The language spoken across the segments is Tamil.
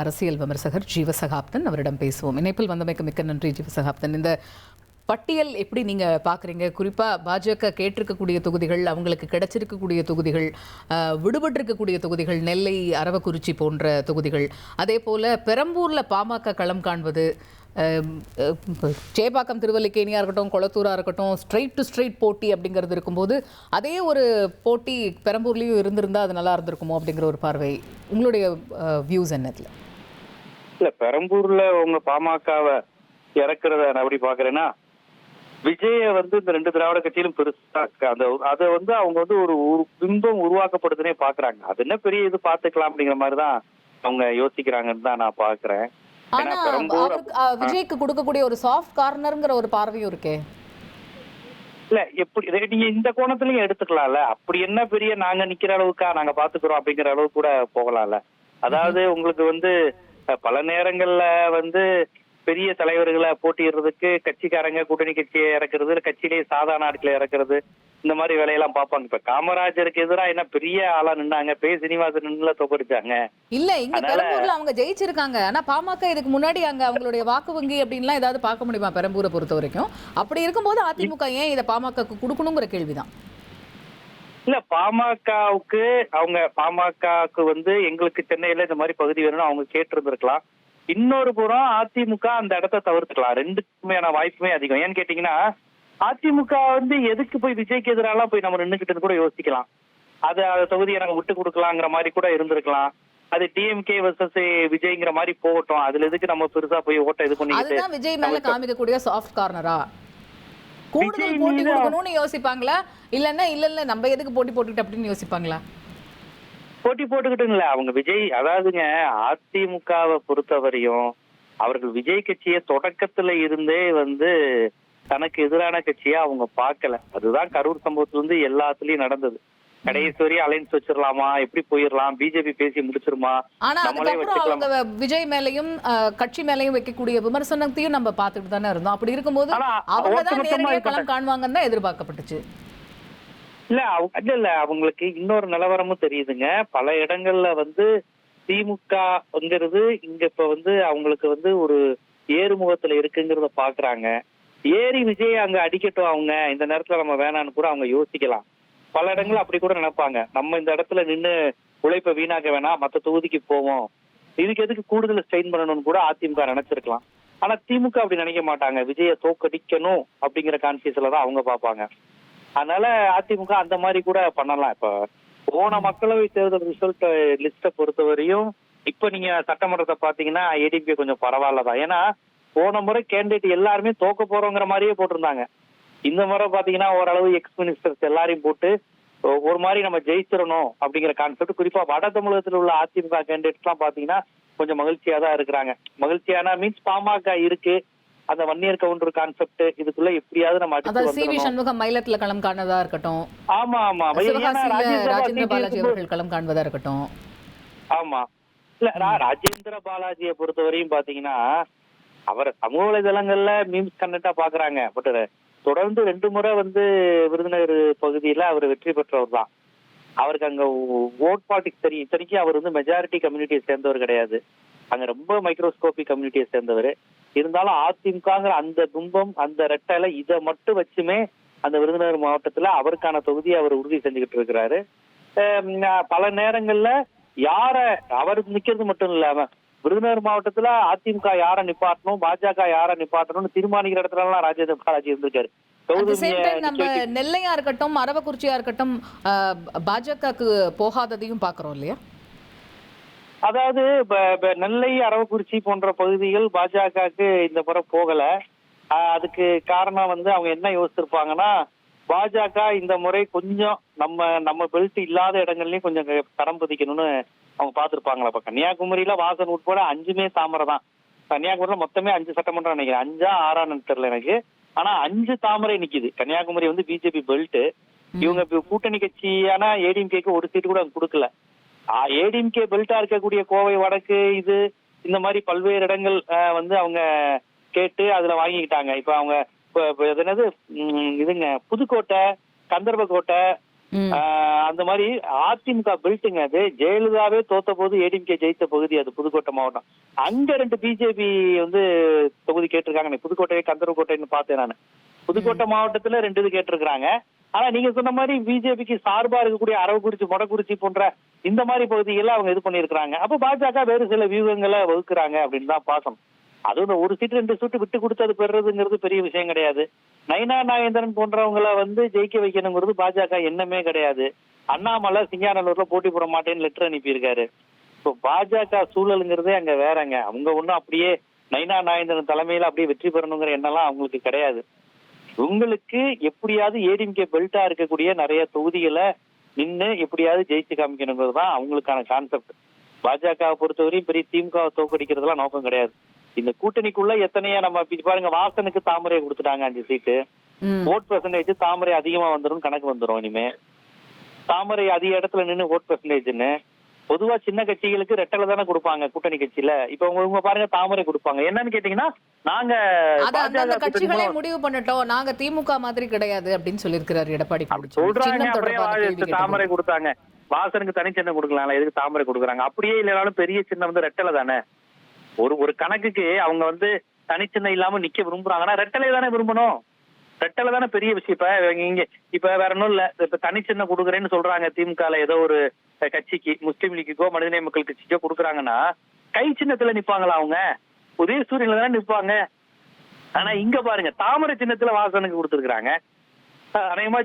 அரசியல் விமர்சகர் ஜீவசகாப்தன். அவரிடம் பேசுவோம். இணைப்பில் வந்தமைக்கு மிக்க நன்றி ஜீவசகாப்தன். இந்த பட்டியல் எப்படி நீங்க பாக்குறீங்க? குறிப்பா பாஜக கேட்டிருக்கக்கூடிய தொகுதிகள், அவங்களுக்கு கிடைச்சிருக்கக்கூடிய தொகுதிகள், விடுபட்டிருக்கக்கூடிய தொகுதிகள், நெல்லை, அரவக்குறிச்சி போன்ற தொகுதிகள், அதே போல பெரம்பூர்ல பாமக களம் காண்பது, சேப்பாக்கம் திருவல்லிக்கேணியாக இருக்கட்டும், கொளத்தூராக இருக்கட்டும், ஸ்ட்ரைட் டு ஸ்ட்ரைட் போட்டி அப்படிங்கிறது இருக்கும்போது அதே ஒரு போட்டி பெரம்பூர்லேயும் இருந்திருந்தால் அது நல்லா இருந்திருக்குமோ அப்படிங்கிற ஒரு பார்வை, உங்களுடைய வியூஸ் என்னதுல? இல்லை, பெரம்பூரில் உங்க பாமகவை இறக்குறத நான் எப்படி பார்க்குறேன்னா, விஜயை இந்த ரெண்டு திராவிட கட்சியிலும் பெருசா அதை அவங்க ஒரு பிம்பம் உருவாக்கப்படுதுன்னே பாக்குறாங்க. அது என்ன பெரிய இது பாத்துக்கலாம் அப்படிங்கிற மாதிரிதான் அவங்க யோசிக்கிறாங்கன்னு தான் நான் பாக்குறேன். விஜய்க்கு கொடுக்கக்கூடிய ஒரு சாஃப்ட் கார்னர்ங்கிற ஒரு பார்வையும் இருக்கே. இல்ல, எப்படி நீங்க இந்த கோணத்திலயும் எடுத்துக்கலாம்ல. அப்படி என்ன பெரிய நாங்க நிக்கிற அளவுக்கா நாங்க பாத்துக்கிறோம் அப்படிங்கிற அளவுக்கு கூட போகலாம்ல. அதாவது உங்களுக்கு பல நேரங்கள்ல பெரிய தலைவர்களை போட்டிடுறதுக்கு கட்சிக்காரங்க கூட்டணி கட்சியை இறக்குறது, கட்சியிலேயே சாதாரண ஆட்களை இறக்குறது, இந்த மாதிரி வேலையெல்லாம் பார்ப்பாங்க. இப்ப காமராஜருக்கு எதிராக என்ன பெரிய ஆளா நின்னாங்க, சீனிவாசன் நின்னுல தோக்கடிச்சாங்க. இல்ல, இங்க பெரம்பூர்ல அவங்க ஜெயிச்சிருக்காங்க. ஆனா பாமக இதுக்கு முன்னாடி அங்க அவங்களுடைய வாக்கு வங்கி அப்படின்லாம் ஏதாவது பார்க்க முடியுமா பெரம்பூரை பொறுத்த வரைக்கும்? அப்படி இருக்கும்போது அதிமுக ஏன் இதை பாமகக்கு கொடுக்கணுங்கிற கேள்விதான். இல்ல, பாமகவுக்கு எங்களுக்கு சென்னையில இந்த மாதிரி பகுதி வேணும்னு அவங்க கேட்டு இருந்திருக்கலாம். இன்னொரு புறம் அதிமுக அந்த இடத்த தவிர்த்துக்கலாம். ரெண்டுக்குமையான வாய்ப்புமே அதிகம். ஏன்னு கேட்டீங்கன்னா, அதிமுக எதுக்கு போய் விஜய்க்கு எதிராலாம் போய் நம்ம நின்றுகிட்டு கூட யோசிக்கலாம். அது தொகுதியை நம்ம விட்டு கொடுக்கலாங்கிற மாதிரி கூட இருந்திருக்கலாம். அது டிஎம்கே வர்சஸ் விஜய்ங்கிற மாதிரி போகட்டும், அதுல எதுக்கு நம்ம பெருசா போய் ஓட்ட இது பண்ணிட்டு விஜய் மேல காமிக்கக்கூடிய சாஃப்ட் கார்னரா கூடுதல் போட்டி கொடுக்கணும்னு யோசிப்பாங்களா? இல்லன்னா இல்ல நம்ம எதுக்கு போட்டி போட்டுக்கிட்டு அப்படின்னு யோசிப்பாங்களா? போட்டி போட்டுக்கிட்டுங்கள அவங்க விஜய், அதாவதுங்க, அதிமுகவை பொறுத்தவரையும் அவர்கள் விஜய் கட்சியை தொடக்கத்துல இருந்தே தனக்கு எதிரான கட்சியா அவங்க பார்க்கல. அதுதான் கரூர் சம்பவத்துல எல்லாத்துலயும் நடந்தது. கடைசி வரையும் அலைன்ஸ் வச்சிடலாமா, எப்படி போயிடலாம், பிஜேபி பேசி முடிச்சிருமா, அவங்க விஜய் மேலையும் கட்சி மேலையும் வைக்கக்கூடிய விமர்சனத்தையும் நம்ம பார்த்துட்டு தானே இருந்தோம். அப்படி இருக்கும்போது அவங்க தான் நேரடியா களம் காணுவாங்கன்னு தான் எதிர்பார்க்கப்பட்டுச்சு. இல்ல அவங்களுக்கு இன்னொரு நிலவரமும் தெரியுதுங்க. பல இடங்கள்ல திமுகங்கிறது இங்க இப்ப அவங்களுக்கு ஒரு ஏறுமுகத்துல இருக்குங்கிறத பாக்குறாங்க. ஏறி விஜய் அங்க அடிக்கட்டும், அவங்க இந்த நேரத்துல நம்ம வேணான்னு கூட அவங்க யோசிக்கலாம். பல இடங்கள்ல அப்படி கூட நினைப்பாங்க, நம்ம இந்த இடத்துல நின்று உழைப்ப வீணாக்க வேணாம், மத்த தொகுதிக்கு போவோம், இதுக்கு எதுக்கு கூடுதல் ஸ்ட்ரெயின் பண்ணணும்னு கூட அதிமுக நினைச்சிருக்கலாம். ஆனா திமுக அப்படி நினைக்க மாட்டாங்க. விஜய தோக்கடிக்கணும் அப்படிங்கிற கான்சியஸ்ல தான் அவங்க பாப்பாங்க. அதனால அதிமுக அந்த மாதிரி கூட பண்ணலாம். இப்ப போன மக்களவை தேர்தல் ரிசல்ட் லிஸ்ட பொறுத்தவரையும் இப்ப நீங்க சட்டமன்றத்தை பாத்தீங்கன்னா ஏடிஎம்கே கொஞ்சம் பரவாயில்லதான். ஏன்னா போன முறை கேண்டிடேட் எல்லாருமே தோக்க போறோங்கிற மாதிரியே போட்டிருந்தாங்க. இந்த முறை பாத்தீங்கன்னா ஓரளவு எக்ஸ் மினிஸ்டர்ஸ் எல்லாரையும் போட்டு ஒரு மாதிரி நம்ம ஜெயிச்சிடணும் அப்படிங்கிற கான்செப்ட். குறிப்பா வட தமிழகத்தில் உள்ள அதிமுக கேண்டிடேட்ஸ் எல்லாம் பாத்தீங்கன்னா கொஞ்சம் மகிழ்ச்சியா தான் இருக்கிறாங்க. மகிழ்ச்சியான மீன்ஸ் பாமக இருக்கு, அந்த வன்னியர் கவுண்டர் கான்செப்ட் இதுக்குள்ள எப்படியாவது நம்ம சிவி சண்முகம் மயிலத்துல களம் காணதா இருக்கட்டும், ஆமா ஆமா, ராஜேந்திர பாலாஜி அவர்கள் களம் காண்பதா இருக்கட்டும். ஆமா, இல்ல ராஜேந்திர பாலாஜியை பொறுத்தவரையும் பாத்தீங்கன்னா அவரை சமூக வலைதளங்கள்ல மீம்ஸ் கண்டென்ட்டா பாக்குறாங்க. பட் தொடர்ந்து 2 முறை விருதுநகர் பகுதியில அவர் வெற்றி பெற்றவர் தான். அவருக்கு அங்க ஓட் பாலிடிக்ஸ் தெரியும். இத்தனைக்கு அவர் மெஜாரிட்டி கம்யூனிட்டியை சேர்ந்தவர் கிடையாது, அங்க ரொம்ப மைக்ரோஸ்கோபிக் கம்யூனிட்டியை சேர்ந்தவர். இருந்தாலும் அதிமுகங்கிற அந்த பிம்பம், அந்த ரெட்டலை, இதை மட்டும் வச்சுமே அந்த விருதுநகர் மாவட்டத்துல அவருக்கான தொகுதியை அவர் உறுதி செஞ்சுக்கிட்டு இருக்கிறாரு. பல நேரங்கள்ல அவர் நிக்கிறது மட்டும் இல்லாம விருதுநகர் மாவட்டத்துல அதிமுக யாரை நிப்பாட்டணும், பாஜக யாரை நிப்பாட்டணும்னு தீர்மானிக்கிற இடத்துல எல்லாம் ராஜேந்திர பாலாஜி இருந்திருக்காரு. நம்ம நெல்லையா இருக்கட்டும், அரவக்குறிச்சியா இருக்கட்டும், பாஜகவுக்கு போகாததையும் பாக்குறோம் இல்லையா? அதாவது நெல்லை, அரவக்குறிச்சி போன்ற பகுதிகள் பாஜகவுக்கு இந்த முறை போகல. அதுக்கு காரணம் அவங்க என்ன யோசிச்சிருப்பாங்கன்னா, பாஜக இந்த முறை கொஞ்சம் நம்ம பெல்ட் இல்லாத இடங்கள்லயும் கொஞ்சம் கரம் பதிக்கணும்னு அவங்க பாத்துருப்பாங்களா. இப்ப கன்னியாகுமரியில வாசன் உட்பட 5மே தாமரை தான். கன்னியாகுமரியில மொத்தமே 5 சட்டமன்றம் நினைக்கிறேன், 5ஆ 6ஆன்னு தெரியல எனக்கு. ஆனா 5 தாமரை நிக்குது. Kanyakumari BJP belt. இவங்க கூட்டணி கட்சியான ஏடிஎம்கேக்கு ஒரு சீட்டு கூட கொடுக்கல. ஏடிஎம்கே பெல்ட்டா இருக்கக்கூடிய கோவை வடக்கு இந்த மாதிரி பல்வேறு இடங்கள் அவங்க கேட்டு அதுல வாங்கிக்கிட்டாங்க. இப்ப அவங்க என்னது இதுங்க புதுக்கோட்டை, கந்தர்போட்டை, அந்த மாதிரி அதிமுக பில்ட்டுங்க அது. ஜெயலலிதாவே தோத்த போது ஏடிஎம்கே ஜெயித்த பகுதி அது புதுக்கோட்டை மாவட்டம். அங்க 2 பிஜேபி வந்து தொகுதி கேட்டிருக்காங்க. புதுக்கோட்டை கந்தர்வக்கோட்டைன்னு பார்த்தேன் நான். புதுக்கோட்டை மாவட்டத்துல 2 இது கேட்டிருக்காங்க. ஆனா நீங்க சொன்ன மாதிரி பிஜேபிக்கு சார்பா இருக்கக்கூடிய அரவக்குறிச்சி, மொடக்குறிச்சி போன்ற இந்த மாதிரி பகுதிகள்ல அவங்க இது பண்ணிருக்காங்க. அப்ப பாஜக வேறு சில வியூகங்களை வகுக்கிறாங்க அப்படின்னு தான் பார்க்கணும். அதுவும் ஒரு சீட்டு 2 சீட்டு விட்டு கொடுத்து அது பெறுறதுங்கிறது பெரிய விஷயம் கிடையாது. நயினா நாகேந்திரன் போன்றவங்களை வந்து ஜெயிக்க வைக்கணுங்கிறது பாஜக எண்ணமே கிடையாது. அண்ணாமலை சிங்காநல்லூர்ல போட்டி போட மாட்டேன்னு லெட்டர் அனுப்பியிருக்காரு. இப்போ பாஜக சூழலுங்கிறதே அங்க வேறங்க. அவங்க ஒண்ணும் அப்படியே நயினா நாகேந்திரன் தலைமையில அப்படியே வெற்றி பெறணுங்கிற எண்ணம்லாம் அவங்களுக்கு கிடையாது. உங்களுக்கு எப்படியாவது ஏடிஎம்கே பெல்ட்டா இருக்கக்கூடிய நிறைய தொகுதிகளை நின்று எப்படியாவது ஜெயிச்சு காமிக்கணுங்கிறது தான் அவங்களுக்கான கான்செப்ட். பாஜகவை பொறுத்தவரையும் பெரிய திமுகவை தோக்கடிக்கிறதுலாம் நோக்கம் கிடையாது. இந்த கூட்டணிக்குள்ள எத்தனையா நம்ம பாருங்க, வாசனுக்கு தாமரை கொடுத்துட்டாங்க 5 சீட்டு. ஓட் பெர்சன்டேஜ் தாமரை அதிகமா வந்துடும் கணக்கு வந்துடும். இனிமே தாமரை அதிக இடத்துல நின்று ஓட் பெர்சன்டேஜ்னு பொதுவா சின்ன கட்சிகளுக்கு ரெட்டலை தானே கொடுப்பாங்க கூட்டணி கட்சியில. இப்ப உங்க பாருங்க தாமரை கொடுப்பாங்க. என்னன்னு கேட்டீங்கன்னா நாங்க கட்சிகளே முடிவு பண்ணிட்டோம், நாங்க திமுக மாதிரி கிடையாது அப்படின்னு சொல்லியிருக்கிறாரு எடப்பாடி. சொல்றாங்க தாமரை கொடுத்தாங்க. வாசனுக்கு தனிச்சின்னம் கொடுக்கலாம், எதுக்கு தாமரை கொடுக்குறாங்க? அப்படியே இல்லைனாலும் பெரிய சின்னம் வந்து ரெட்டலை தானே. ஒரு கணக்குக்கு அவங்க வந்து தனிச்சின்னம் இல்லாம நிக்க விரும்புறாங்கன்னா ரெட்டலை தானே விரும்பணும். ரெட்டலை தானே பெரிய விஷயம். இப்ப இங்க இப்ப வேற ஒன்றும் இல்ல. இப்ப தனிச்சின்னம் கொடுக்குறேன்னு சொல்றாங்க திமுகல ஏதோ ஒரு கட்சிக்கு, முஸ்லீம் லீக்குக்கோ மனிதநேய மக்கள் கட்சிக்கோ கொடுக்குறாங்கன்னா கை சின்னத்துல நிப்பாங்களா? அவங்க உதயசூரியன்ல தானே நிப்பாங்க. ஆனா இங்க பாருங்க தாமரை சின்னத்துல வாசனுக்கு கொடுத்துருக்காங்க. அநேகமா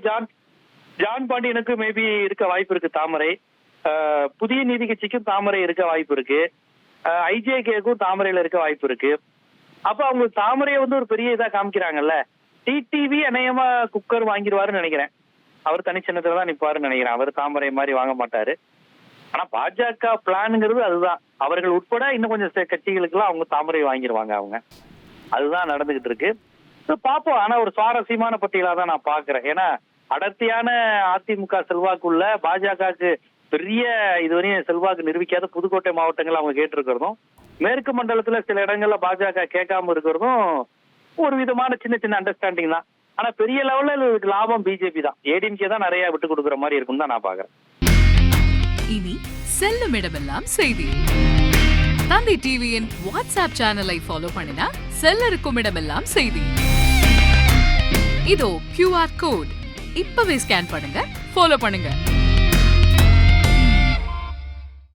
ஜான் பாண்டியனுக்கு மேபி இருக்க வாய்ப்பு இருக்கு தாமரை. புதிய நீதி கட்சிக்கும் தாமரை இருக்க வாய்ப்பு இருக்கு. ஐஜேகேக்கும் தாமரையில இருக்க வாய்ப்பு இருக்கு. அப்ப அவங்க தாமரையை வந்து ஒரு பெரிய இதா காமிக்கிறாங்கல்ல. டிடிவி அநேகமா குக்கர் வாங்கிடுவாருன்னு நினைக்கிறேன். அவர் தனிச்சின்னத்துலதான் நிப்பாருன்னு நினைக்கிறேன். அவர் தாமரை மாதிரி வாங்க மாட்டாரு. ஆனா பாஜக பிளான்ங்கிறது அதுதான். அவர்கள் உட்பட இன்னும் கொஞ்சம் கட்சிகளுக்கு எல்லாம் அவங்க தாமரை வாங்கிடுவாங்க. அவங்க அதுதான் நடந்துகிட்டு இருக்கு. பாப்போம். ஆனா ஒரு சுவாரஸ்யமான பட்டியலா தான் நான் பாக்குறேன். ஏன்னா அடர்த்தியான அதிமுக செல்வாக்குள்ள பாஜகவுக்கு பெரிய இதுவரையும் செல்வாக்கு நிரூபிக்காத புதுக்கோட்டை மாவட்டங்கள் அவங்க கேட்டிருக்கிறதும், மேற்கு மண்டலத்துல சில இடங்கள்ல பாஜக கேட்காம இருக்கிறதும் ஒரு விதமான சின்ன சின்ன அண்டர்ஸ்டாண்டிங் தான். ஆனா பெரிய லெவல்ல இதுக்கு லாபம் பிஜேபி தான். ஏடிஎம்கே தான் நிறைய விட்டு கொடுக்குற மாதிரி இருக்கும் தான் நான் பாக்குறேன். இனி செல்லும் இடமெல்லாம் செய்தி. தந்தி டிவியின் வாட்ஸ்அப் சேனலை ஃபாலோ பண்ணினா செல்ல இருக்கும் இடமெல்லாம் செய்தி. இதோ QR கோட் இப்பவே ஸ்கேன் பண்ணுங்க, ஃபாலோ பண்ணுங்க.